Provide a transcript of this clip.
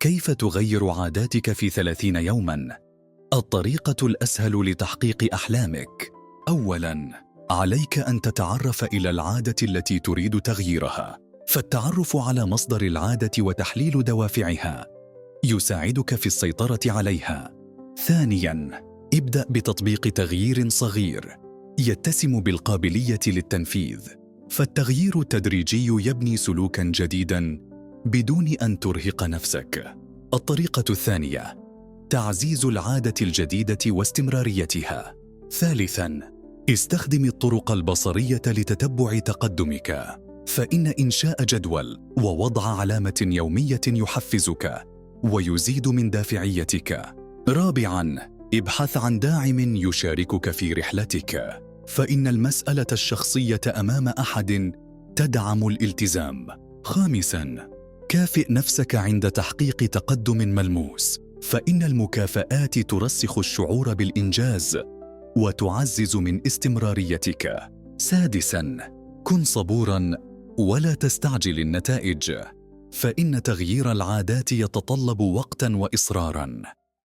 كيف تغير عاداتك في 30 يوماً؟ الطريقة الأسهل لتحقيق أحلامك. أولاً، عليك أن تتعرف إلى العادة التي تريد تغييرها، فالتعرف على مصدر العادة وتحليل دوافعها يساعدك في السيطرة عليها. ثانياً، ابدأ بتطبيق تغيير صغير يتسم بالقابلية للتنفيذ، فالتغيير التدريجي يبني سلوكاً جديداً بدون أن ترهق نفسك. الطريقة الثانية، تعزيز العادة الجديدة واستمراريتها. ثالثاً، استخدم الطرق البصرية لتتبع تقدمك، فإن إنشاء جدول ووضع علامة يومية يحفزك ويزيد من دافعيتك. رابعاً، ابحث عن داعم يشاركك في رحلتك، فإن المسألة الشخصية أمام أحد تدعم الالتزام. خامساً، كافئ نفسك عند تحقيق تقدم ملموس، فإن المكافآت ترسخ الشعور بالإنجاز وتعزز من استمراريتك. سادساً، كن صبوراً ولا تستعجل النتائج، فإن تغيير العادات يتطلب وقتاً وإصراراً.